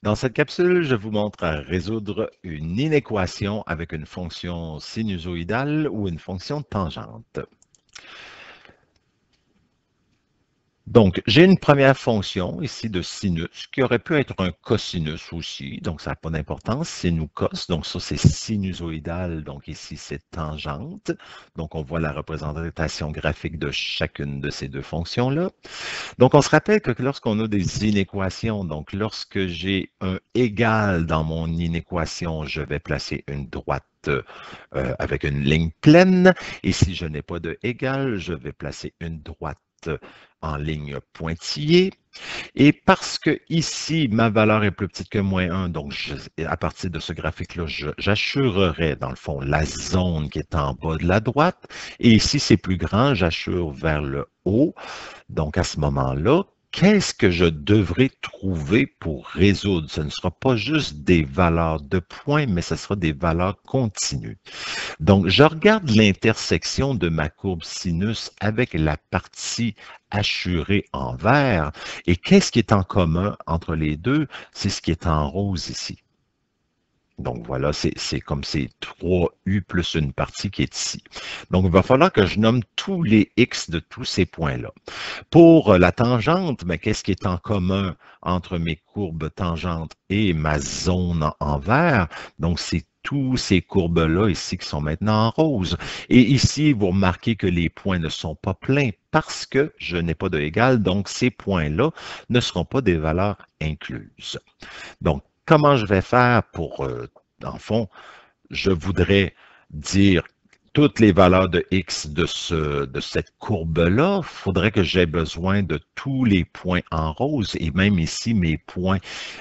Dans cette capsule, je vous montre à résoudre une inéquation avec une fonction sinusoïdale ou une fonction tangente. Donc, j'ai une première fonction ici de sinus qui aurait pu être un cosinus aussi, donc ça n'a pas d'importance, sin ou cos, donc ça c'est sinusoïdal, donc ici c'est tangente, donc on voit la représentation graphique de chacune de ces deux fonctions-là. Donc, on se rappelle que lorsqu'on a des inéquations, donc lorsque j'ai un égal dans mon inéquation, je vais placer une droite avec une ligne pleine. Et si je n'ai pas de égal, je vais placer une droite en ligne pointillée. Et parce que ici, ma valeur est plus petite que -1, donc à partir de ce graphique-là, j'assurerai dans le fond la zone qui est en bas de la droite. Et ici, c'est plus grand, j'assure vers le haut. Donc, à ce moment-là, qu'est-ce que je devrais trouver pour résoudre? Ce ne sera pas juste des valeurs de points, mais ce sera des valeurs continues. Donc, je regarde l'intersection de ma courbe sinus avec la partie assurée en vert. Et qu'est-ce qui est en commun entre les deux? C'est ce qui est en rose ici. Donc voilà, c'est comme ces 3U plus une partie qui est ici. Donc, il va falloir que je nomme tous les X de tous ces points-là. Pour la tangente, mais qu'est-ce qui est en commun entre mes courbes tangentes et ma zone en vert? Donc, c'est tous ces courbes-là ici qui sont maintenant en rose. Et ici, vous remarquez que les points ne sont pas pleins parce que je n'ai pas de égal, donc ces points-là ne seront pas des valeurs incluses. Donc, comment je vais faire pour, en fond, je voudrais dire toutes les valeurs de x de cette courbe-là, il faudrait que j'ai besoin de tous les points en rose. Et même ici, mes points,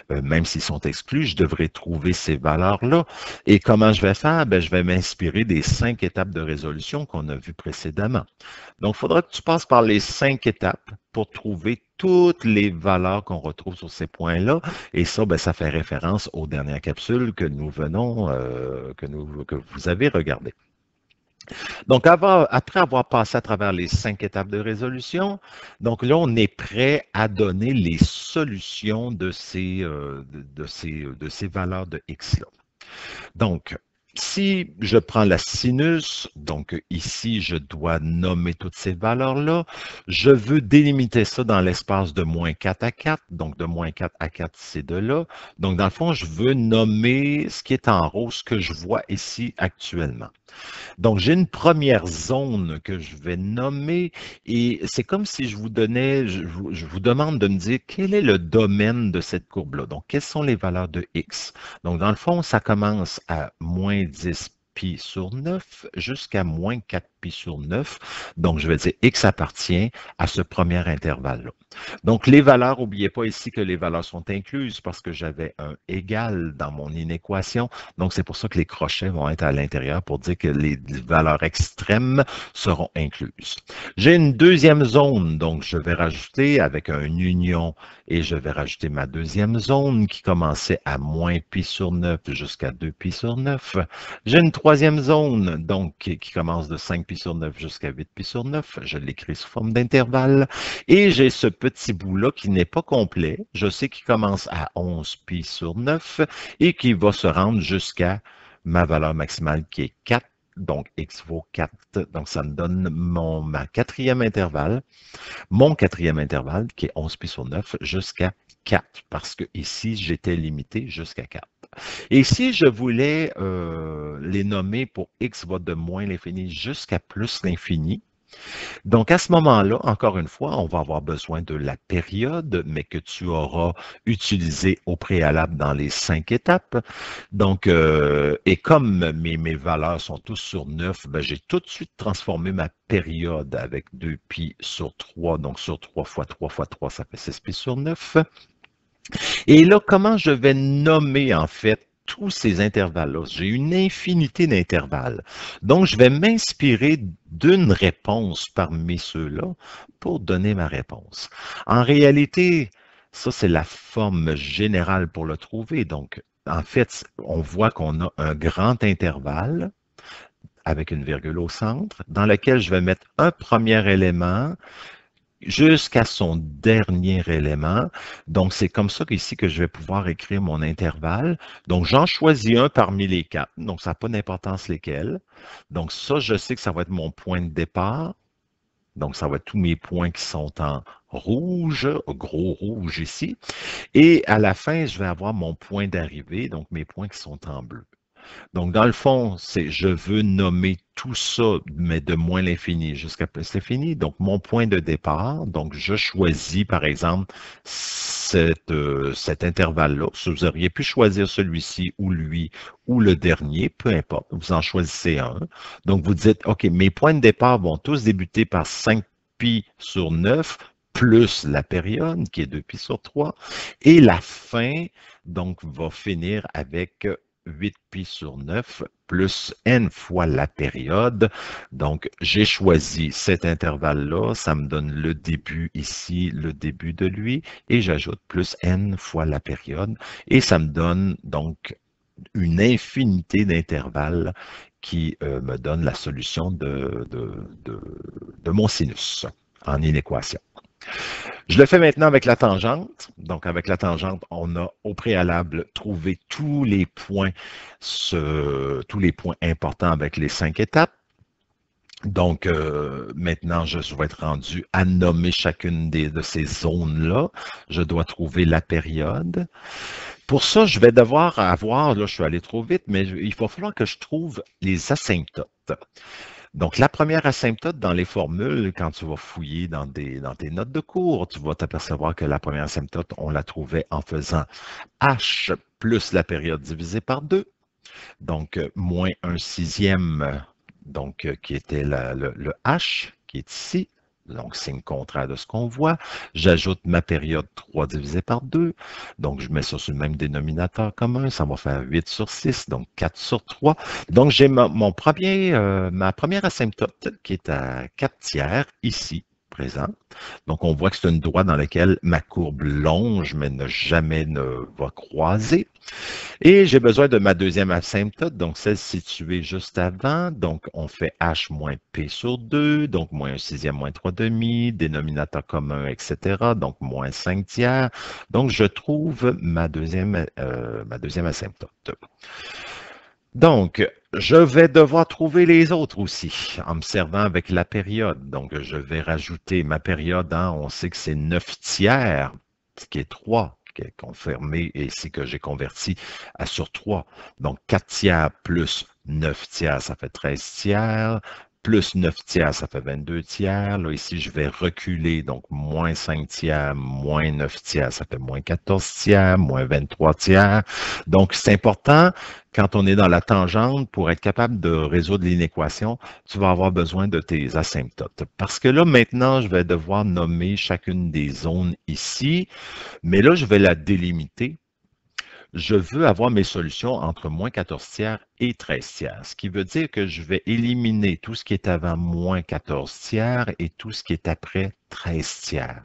même s'ils sont exclus, je devrais trouver ces valeurs-là. Et comment je vais faire? Ben, je vais m'inspirer des 5 étapes de résolution qu'on a vues précédemment. Donc, il faudra que tu passes par les 5 étapes pour trouver toutes les valeurs qu'on retrouve sur ces points-là. Et ça, ben, ça fait référence aux dernières capsules que nous venons, que vous avez regardées. Donc, après avoir passé à travers les 5 étapes de résolution, donc là, on est prêt à donner les solutions de ces valeurs de x-là. Donc, si je prends la sinus, donc ici, je dois nommer toutes ces valeurs-là. Je veux délimiter ça dans l'espace de -4 à 4. Donc, de -4 à 4, c'est de là. Donc, dans le fond, je veux nommer ce qui est en rose que je vois ici actuellement. Donc, j'ai une première zone que je vais nommer et c'est comme si je vous donnais, je vous demande de me dire quel est le domaine de cette courbe-là. Donc, quelles sont les valeurs de x? Donc, dans le fond, ça commence à -10 pi sur 9 jusqu'à -4 pi sur 9. Donc, je vais dire x appartient à ce premier intervalle-là. Donc, les valeurs, n'oubliez pas ici que les valeurs sont incluses parce que j'avais un égal dans mon inéquation. Donc, c'est pour ça que les crochets vont être à l'intérieur pour dire que les valeurs extrêmes seront incluses. J'ai une deuxième zone, donc je vais rajouter avec un union et je vais rajouter ma deuxième zone qui commençait à -pi sur 9 jusqu'à 2 pi sur 9. J'ai une troisième zone, donc qui commence de 5 pi sur 9 jusqu'à 8 pi sur 9. Je l'écris sous forme d'intervalle. Et j'ai ce petit bout-là qui n'est pas complet. Je sais qu'il commence à 11 pi sur 9 et qui va se rendre jusqu'à ma valeur maximale qui est 4. Donc, x vaut 4. Donc, ça me donne ma quatrième intervalle, mon quatrième intervalle qui est 11 pi sur 9 jusqu'à 4. Parce que ici, j'étais limité jusqu'à 4. Et si je voulais les nommer pour x va de moins l'infini jusqu'à plus l'infini, donc, à ce moment-là, encore une fois, on va avoir besoin de la période, mais que tu auras utilisée au préalable dans les 5 étapes. Donc, et comme mes valeurs sont tous sur 9, ben, j'ai tout de suite transformé ma période avec 2 pi sur 3. Donc, sur 3 fois 3 fois 3, ça fait 6 pi sur 9. Et là, comment je vais nommer, en fait, tous ces intervalles-là? J'ai une infinité d'intervalles. Donc, je vais m'inspirer d'une réponse parmi ceux-là pour donner ma réponse. En réalité, ça, c'est la forme générale pour le trouver. Donc, en fait, on voit qu'on a un grand intervalle avec une virgule au centre, dans lequel je vais mettre un premier élément jusqu'à son dernier élément. Donc, c'est comme ça qu'ici que je vais pouvoir écrire mon intervalle. Donc, j'en choisis un parmi les quatre. Donc, ça n'a pas d'importance lesquels. Donc, ça, je sais que ça va être mon point de départ. Donc, ça va être tous mes points qui sont en rouge, gros rouge ici. Et à la fin, je vais avoir mon point d'arrivée, donc mes points qui sont en bleu. Donc, dans le fond, c'est je veux nommer tout ça, mais de moins l'infini jusqu'à plus l'infini. Donc, mon point de départ, donc je choisis, par exemple, cet intervalle-là. Si vous auriez pu choisir celui-ci ou lui ou le dernier, peu importe, vous en choisissez un. Donc, vous dites, OK, mes points de départ vont tous débuter par 5π sur 9 plus la période, qui est 2π sur 3, et la fin, donc, va finir avec 8π sur 9 plus n fois la période. Donc, j'ai choisi cet intervalle-là. Ça me donne le début ici, le début de lui, et j'ajoute plus n fois la période. Et ça me donne donc une infinité d'intervalles qui me donne la solution de mon sinus en inéquation. Je le fais maintenant avec la tangente. Donc, avec la tangente, on a au préalable trouvé tous les points importants avec les 5 étapes. Donc, maintenant, je vais être rendu à nommer chacune de ces zones-là. Je dois trouver la période. Pour ça, je vais devoir avoir, là, je suis allé trop vite, mais il va falloir que je trouve les asymptotes. Donc, la première asymptote dans les formules, quand tu vas fouiller dans tes notes de cours, tu vas t'apercevoir que la première asymptote, on la trouvait en faisant h plus la période divisée par 2. Donc, moins 1/6, donc, qui était le h, qui est ici. Donc, signe contraire de ce qu'on voit. J'ajoute ma période 3 divisé par 2. Donc, je mets ça sur le même dénominateur commun. Ça va faire 8 sur 6, donc 4 sur 3. Donc, j'ai ma première asymptote qui est à 4 tiers ici, présent. Donc, on voit que c'est une droite dans laquelle ma courbe longe, mais jamais ne va croiser. Et j'ai besoin de ma deuxième asymptote, donc celle située juste avant. Donc, on fait h moins p sur 2, donc moins 1/6, moins 3/2, dénominateur commun, etc. Donc, moins 5 tiers. Donc, je trouve ma deuxième asymptote. Donc, je vais devoir trouver les autres aussi, en me servant avec la période. Donc, je vais rajouter ma période, on sait que c'est 9 tiers, ce qui est 3, qui est confirmé, et ici que j'ai converti à sur 3. Donc, 4 tiers plus 9 tiers, ça fait 13 tiers. Plus 9 tiers, ça fait 22 tiers. Là, ici, je vais reculer, donc moins 5 tiers, moins 9 tiers, ça fait moins 14 tiers, moins 23 tiers. Donc, c'est important, quand on est dans la tangente, pour être capable de résoudre l'inéquation, tu vas avoir besoin de tes asymptotes. Parce que là, maintenant, je vais devoir nommer chacune des zones ici, mais là, je vais la délimiter. Je veux avoir mes solutions entre moins 14 tiers et 13 tiers, ce qui veut dire que je vais éliminer tout ce qui est avant moins 14 tiers et tout ce qui est après 13 tiers.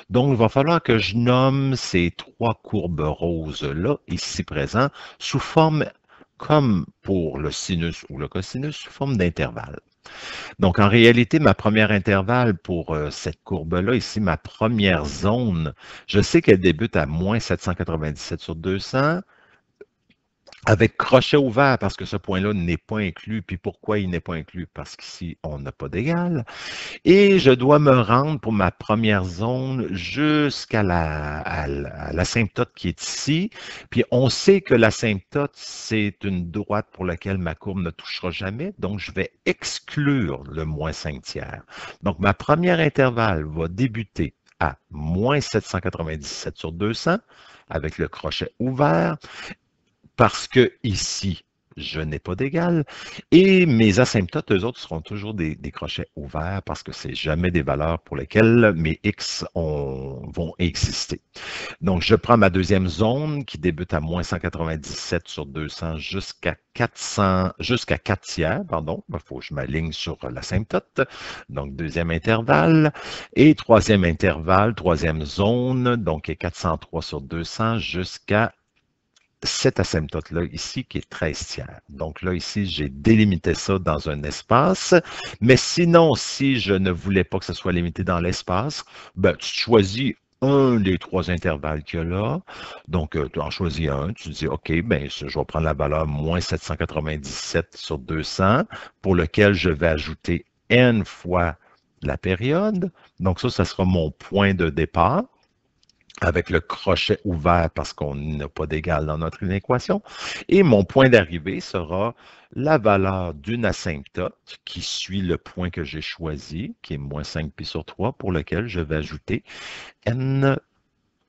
Donc, il va falloir que je nomme ces 3 courbes roses-là, ici présents, sous forme, comme pour le sinus ou le cosinus, sous forme d'intervalle. Donc, en réalité, ma première intervalle pour cette courbe-là, ici, ma première zone, je sais qu'elle débute à moins 797 sur 200, avec crochet ouvert, parce que ce point-là n'est pas inclus. Puis pourquoi il n'est pas inclus? Parce qu'ici, on n'a pas d'égal. Et je dois me rendre pour ma première zone jusqu'à l'asymptote qui est ici. Puis on sait que l'asymptote, c'est une droite pour laquelle ma courbe ne touchera jamais. Donc, je vais exclure le moins 5 tiers. Donc, ma première intervalle va débuter à moins 797 sur 200 avec le crochet ouvert. Parce que ici, je n'ai pas d'égal. Et mes asymptotes, eux autres, seront toujours des crochets ouverts parce que c'est jamais des valeurs pour lesquelles mes x vont exister. Donc, je prends ma deuxième zone qui débute à moins 197 sur 200 jusqu'à 4 tiers, pardon. Il faut que je m'aligne sur l'asymptote. Donc, deuxième intervalle. Et troisième intervalle, troisième zone, donc 403 sur 200 jusqu'à cet asymptote-là ici qui est 13 tiers. Donc là, ici, j'ai délimité ça dans un espace. Mais sinon, si je ne voulais pas que ce soit limité dans l'espace, ben, tu choisis un des trois intervalles qu'il y a là. Donc, tu en choisis un. Tu dis, OK, ben, je vais prendre la valeur moins 797 sur 200 pour lequel je vais ajouter n fois la période. Donc ça sera mon point de départ avec le crochet ouvert parce qu'on n'a pas d'égal dans notre inéquation. Et mon point d'arrivée sera la valeur d'une asymptote qui suit le point que j'ai choisi, qui est moins 5π sur 3, pour lequel je vais ajouter n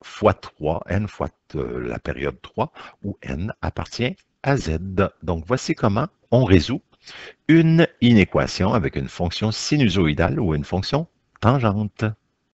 fois 3, n fois la période 3, où n appartient à z. Donc voici comment on résout une inéquation avec une fonction sinusoïdale ou une fonction tangente.